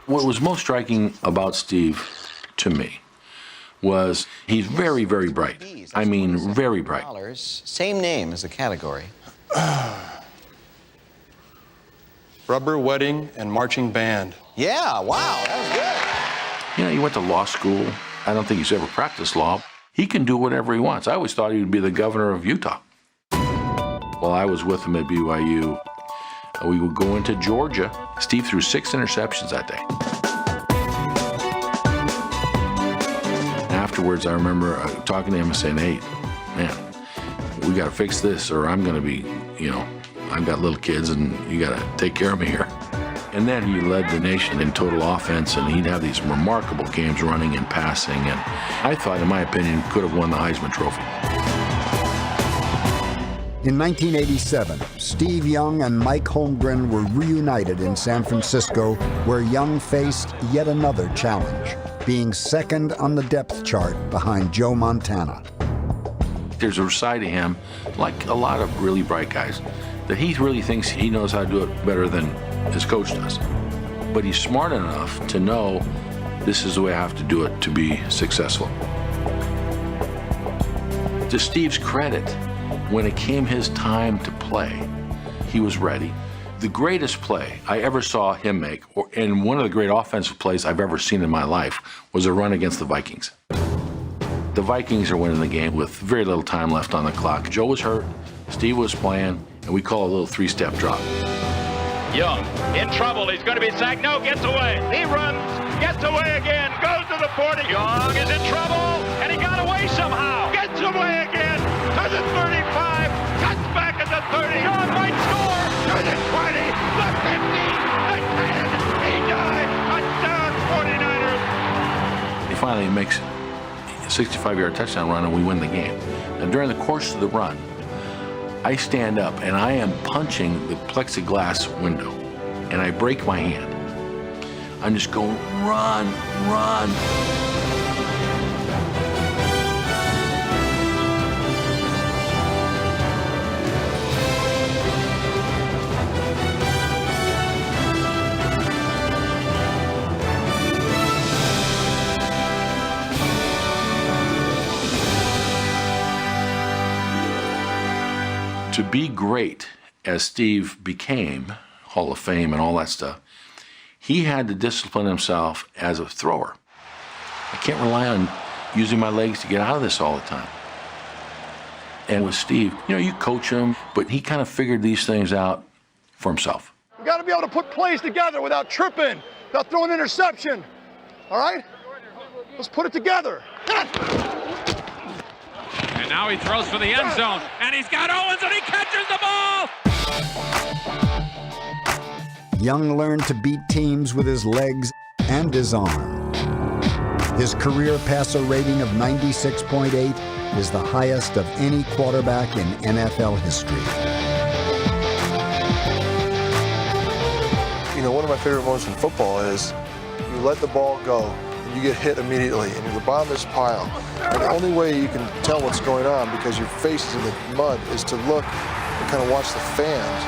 What was most striking about Steve, to me, was he's very, very bright. I mean, very bright. Same name as the category. Rubber, wedding, and marching band. Yeah, wow, that was good. You know, he went to law school. I don't think he's ever practiced law. He can do whatever he wants. I always thought he would be the governor of Utah. While I was with him at BYU, we would go into Georgia. Steve threw 6 interceptions that day. Afterwards, I remember talking to him and saying, hey, man, we got to fix this or I'm going to be, you know, I've got little kids and you got to take care of me here. And then he led the nation in total offense, and he'd have these remarkable games running and passing. And I thought, in my opinion, could have won the Heisman Trophy. In 1987, Steve Young and Mike Holmgren were reunited in San Francisco, where Young faced yet another challenge, being second on the depth chart behind Joe Montana. There's a side of him, like a lot of really bright guys, that he really thinks he knows how to do it better than his coach does. But he's smart enough to know this is the way I have to do it to be successful. To Steve's credit, when it came his time to play, he was ready. The greatest play I ever saw him make, and one of the great offensive plays I've ever seen in my life, was a run against the Vikings. The Vikings are winning the game with very little time left on the clock. Joe was hurt, Steve was playing, and we call a little 3-step drop. Young, in trouble, he's going to be sacked. No, gets away. He runs, gets away again, goes to the 40. Young is in trouble, and he got away somehow. Gets away again to the 35, cuts back at the 30. Young might score to the 20, the 50, the 10. He died. Touchdown, 49ers. He finally makes a 65-yard touchdown run, and we win the game. And during the course of the run, I stand up and I am punching the plexiglass window and I break my hand. I'm just going, run, run. To be great, as Steve became, Hall of Fame and all that stuff, he had to discipline himself as a thrower. I can't rely on using my legs to get out of this all the time. And with Steve, you know, you coach him, but he kind of figured these things out for himself. We got to be able to put plays together without tripping, without throwing interception. All right? Let's put it together. And now he throws for the end zone, and he's got Owens, and he catches the ball! Young learned to beat teams with his legs and his arm. His career passer rating of 96.8 is the highest of any quarterback in NFL history. You know, one of my favorite moments in football is you let the ball go, and you get hit immediately, and you're the bottom of this pile. And the only way you can tell what's going on, because your face is in the mud, is to look and kind of watch the fans.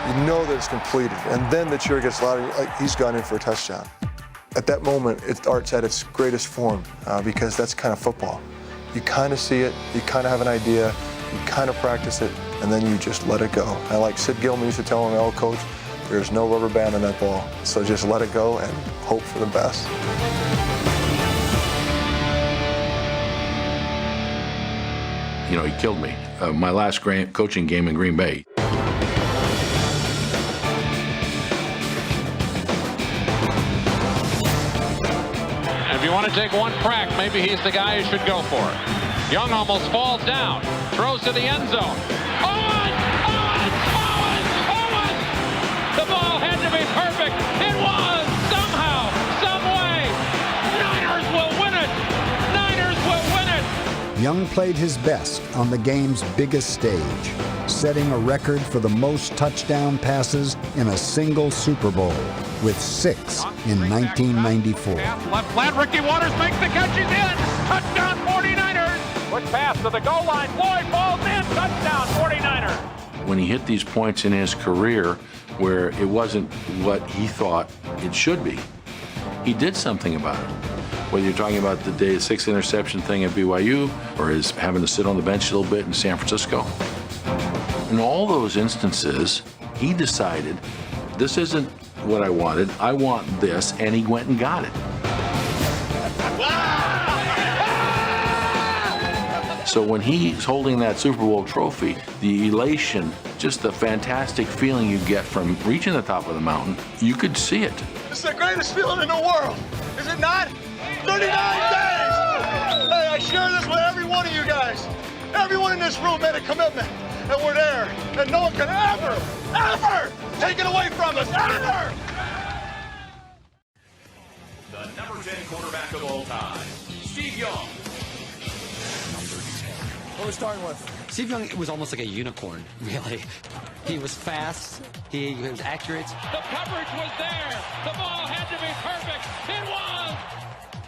You know that it's completed, and then the cheer gets louder, like he's gone in for a touchdown. At that moment, art's at its greatest form, because that's kind of football. You kind of see it, you kind of have an idea, you kind of practice it, and then you just let it go. And like Sid Gilman used to tell him, coach, there's no rubber band on that ball, so just let it go and hope for the best. You know, he killed me. My last coaching game in Green Bay. If you want to take one crack, maybe he's the guy you should go for. Young almost falls down, throws to the end zone. Owens! Owens! Owens! Owens! The ball had to be perfect. It was! Somehow, some way. Niners will win it! Niners will win it! Young played his best on the game's biggest stage, setting a record for the most touchdown passes in a single Super Bowl, with 6 in 1994. Left flat, Ricky Waters makes the catch, he's in! Touchdown 49ers! Quick pass to the goal line, Floyd falls in, touchdown 49ers! When he hit these points in his career, where it wasn't what he thought it should be. He did something about it. Whether you're talking about the day 6 interception thing at BYU or his having to sit on the bench a little bit in San Francisco. In all those instances, he decided, this isn't what I wanted, I want this, and he went and got it. So when he's holding that Super Bowl trophy, the elation, just the fantastic feeling you get from reaching the top of the mountain, you could see it. It's the greatest feeling in the world, is it not? 39 days! Hey, I share this with every one of you guys. Everyone in this room made a commitment, and we're there. And no one can ever, ever take it away from us, ever! The number 10 quarterback of all time, Steve Young. What are we starting with? Steve Young was almost like a unicorn, really. He was fast, he was accurate. The coverage was there. The ball had to be perfect. It was.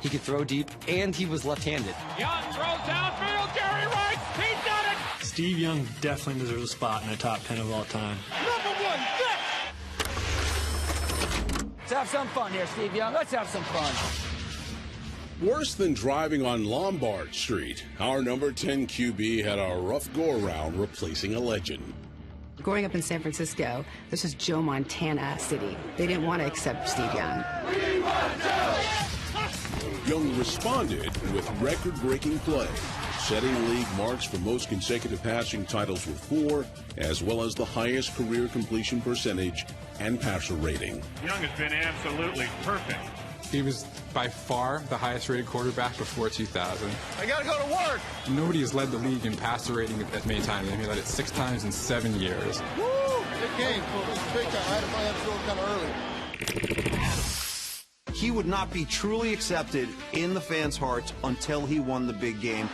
He could throw deep, and he was left-handed. Young throws downfield. Jerry Rice. He's done it. Steve Young definitely deserves a spot in the top 10 of all time. Number 1, Vic. Let's have some fun here, Steve Young. Let's have some fun. Worse than driving on Lombard Street, our number 10 QB had a rough go-around replacing a legend. Growing up in San Francisco, this was Joe Montana City. They didn't want to accept Steve Young. Young responded with record-breaking play, setting league marks for most consecutive passing titles with 4, as well as the highest career completion percentage and passer rating. Young has been absolutely perfect. He was by far the highest rated quarterback before 2000. I gotta go to work! Nobody has led the league in passer rating as many times. He led it 6 times in 7 years. Woo! Big game, folks. Big time. I had to throw it kind of early. He would not be truly accepted in the fans' hearts until he won the big game.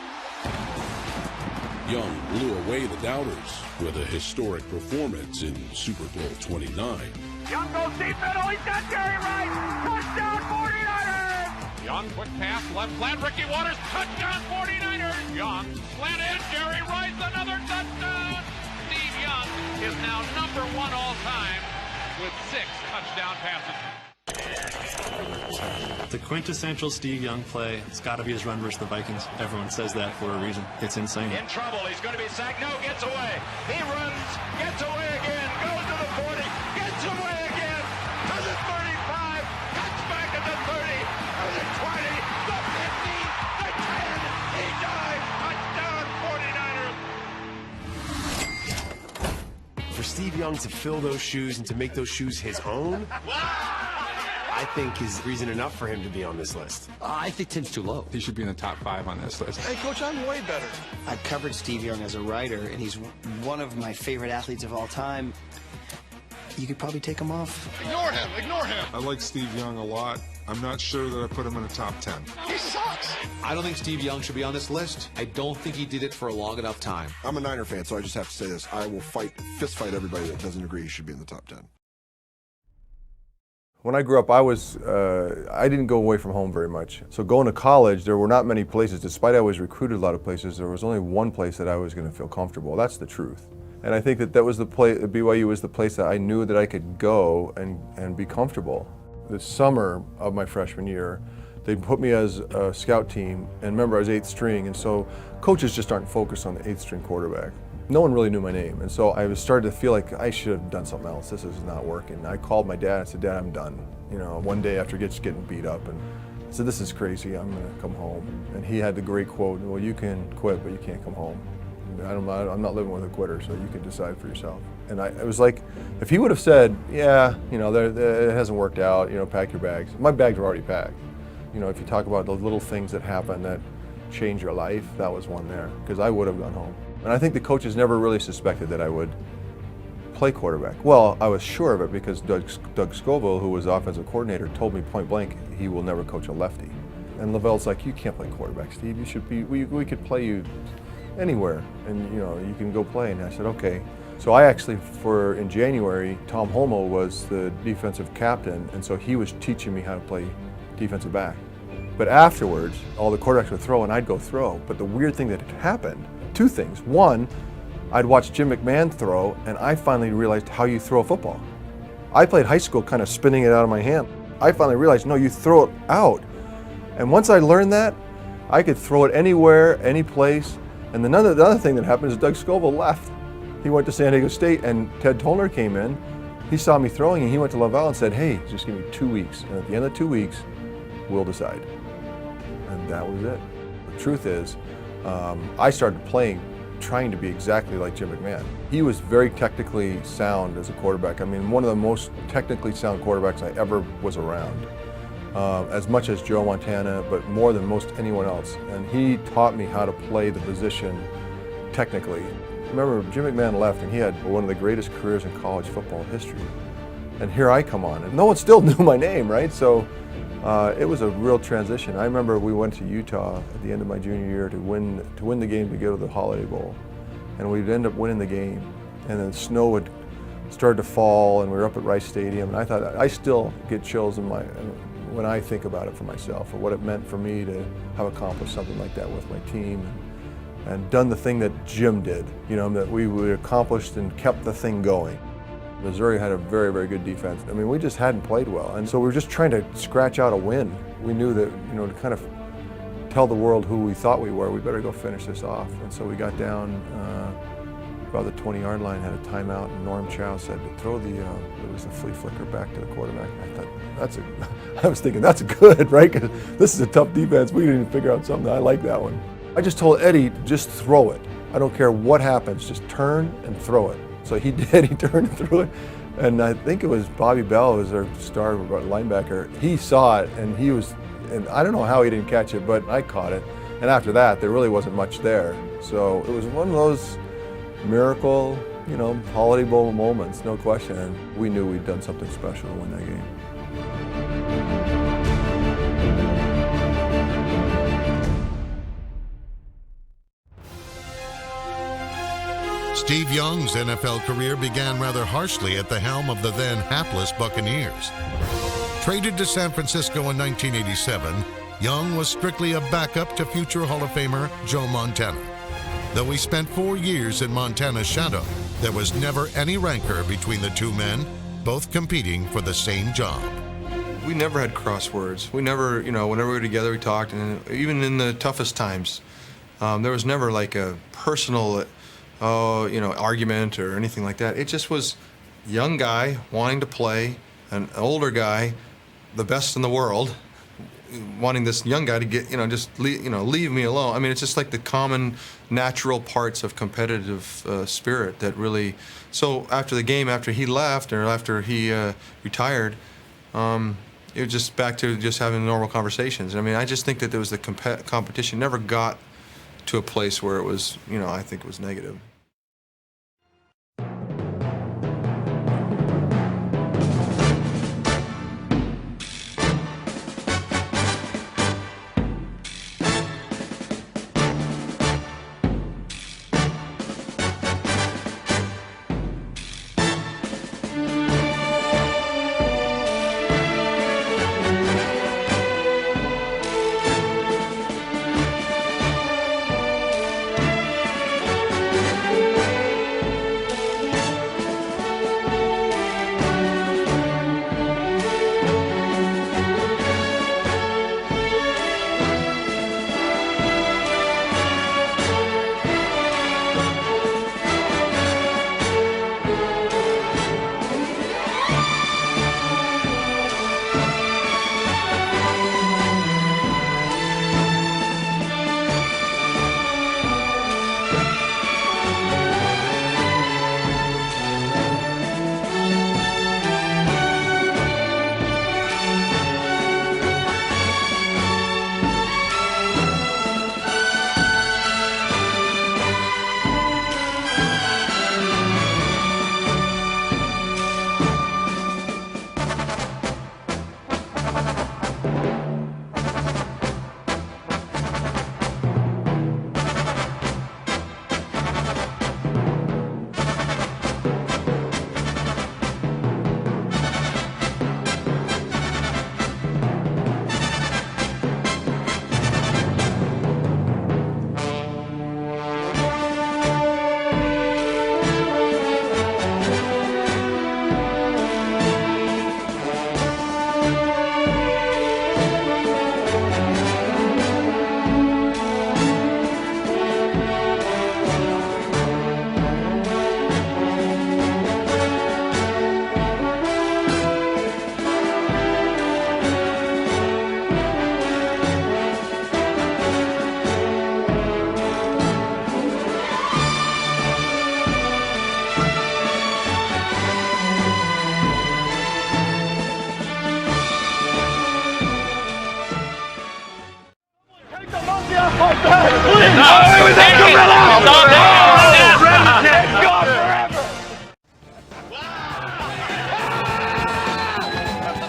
Young blew away the doubters with a historic performance in Super Bowl XXIX. Young goes deep middle. He's got Jerry Rice. Touchdown 49ers. Young quick pass left flat. Ricky Waters. Touchdown 49ers. Young slant in. Jerry Rice another touchdown. Steve Young is now number 1 all time with 6 touchdown passes. The quintessential Steve Young play, it's got to be his run versus the Vikings. Everyone says that for a reason. It's insane. In trouble. He's going to be sacked. No, gets away. He runs, gets away again, goes to the 40, gets away again, to the 35, cuts back at the 30, to the 20, the 50, the 10. He dives. Touchdown 49ers. For Steve Young to fill those shoes and to make those shoes his own, I think is reason enough for him to be on this list. I think 10's too low. He should be in the top 5 on this list. Hey, Coach, I'm way better. I've covered Steve Young as a writer, and he's one of my favorite athletes of all time. You could probably take him off. Ignore him. Ignore him. I like Steve Young a lot. I'm not sure that I put him in the top 10. He sucks. I don't think Steve Young should be on this list. I don't think he did it for a long enough time. I'm a Niner fan, so I just have to say this. I will fist fight everybody that doesn't agree he should be in the top 10. When I grew up, I didn't go away from home very much. So going to college, there were not many places. Despite I was recruited a lot of places, there was only one place that I was going to feel comfortable. That's the truth. And I think that was the place, BYU was the place that I knew that I could go and be comfortable. The summer of my freshman year, they put me as a scout team, and remember I was 8th string, and so coaches just aren't focused on the 8th string quarterback. No one really knew my name, and so I was starting to feel like I should have done something else. This is not working. I called my dad and said, Dad, I'm done. You know, one day after just getting beat up, and I said, this is crazy, I'm gonna come home. And he had the great quote, well, you can quit, but you can't come home. I'm not living with a quitter, so you can decide for yourself. And it was like, if he would have said, yeah, you know, it hasn't worked out, you know, pack your bags. My bags were already packed. You know, if you talk about the little things that happen that change your life, that was one there, because I would have gone home. And I think the coaches never really suspected that I would play quarterback. Well, I was sure of it because Doug Scoville, who was offensive coordinator, told me point blank he will never coach a lefty. And Lavelle's like, you can't play quarterback, Steve. You should be. We could play you anywhere, and you know you can go play. And I said, okay. So I actually, in January, Tom Holmoe was the defensive captain, and so he was teaching me how to play defensive back. But afterwards, all the quarterbacks would throw, and I'd go throw. But the weird thing that had happened, 2 things. One, I'd watch Jim McMahon throw, and I finally realized how you throw a football. I played high school kind of spinning it out of my hand. I finally realized, no, you throw it out. And once I learned that, I could throw it anywhere, any place. And the other thing that happened is Doug Scoville left. He went to San Diego State, and Ted Tollner came in. He saw me throwing, and he went to Laval and said, hey, just give me 2 weeks. And at the end of 2 weeks, we'll decide. And that was it. The truth is, I started playing trying to be exactly like Jim McMahon. He was very technically sound as a quarterback. I mean, one of the most technically sound quarterbacks I ever was around. As much as Joe Montana, but more than most anyone else. And he taught me how to play the position technically. Remember, Jim McMahon left, and he had one of the greatest careers in college football history. And here I come on, and no one still knew my name, right? So it was a real transition. I remember we went to Utah at the end of my junior year to win the game to go to the Holiday Bowl, and we'd end up winning the game. And then snow would start to fall, and we were up at Rice Stadium. And I thought, I still get chills when I think about it for myself, or what it meant for me to have accomplished something like that with my team. And done the thing that Jim did, you know, that we accomplished and kept the thing going. Missouri had a very, very good defense. I mean, we just hadn't played well, and so we were just trying to scratch out a win. We knew that, you know, to kind of tell the world who we thought we were, we better go finish this off. And so we got down about the 20-yard line, had a timeout, and Norm Chow said to throw it was the flea flicker back to the quarterback. And I thought, I was thinking, that's good, right? Because this is a tough defense. We didn't figure out something. I like that one. I just told Eddie, just throw it. I don't care what happens, just turn and throw it. So he did, he turned and threw it. And I think it was Bobby Bell, who was our star linebacker. He saw it, and and I don't know how he didn't catch it, but I caught it. And after that, there really wasn't much there. So it was one of those miracle, you know, Holiday Bowl moments, no question. And we knew we'd done something special to win that game. Steve Young's NFL career began rather harshly at the helm of the then hapless Buccaneers. Traded to San Francisco in 1987, Young was strictly a backup to future Hall of Famer Joe Montana. Though he spent 4 years in Montana's shadow, there was never any rancor between the two men, both competing for the same job. We never had crosswords. We never, you know, whenever we were together, we talked, and even in the toughest times, there was never like a personal argument or anything like that. It just was young guy wanting to play, an older guy, the best in the world, wanting this young guy to get, leave me alone. I mean, it's just like the common natural parts of competitive spirit that really, so after the game, after he left or after he retired, it was just back to just having normal conversations. I mean, I just think that there was the competition never got to a place where it was, I think it was negative.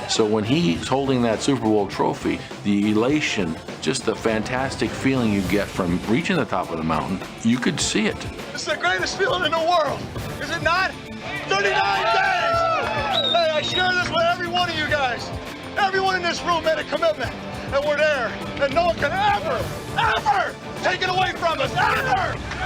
So when he's holding that Super Bowl trophy, the elation, just the fantastic feeling you get from reaching the top of the mountain, you could see it. It's the greatest feeling in the world, is it not? 39 days! Hey, I share this with every one of you guys. Everyone in this room made a commitment, and we're there. And no one can ever take it away from us, ever!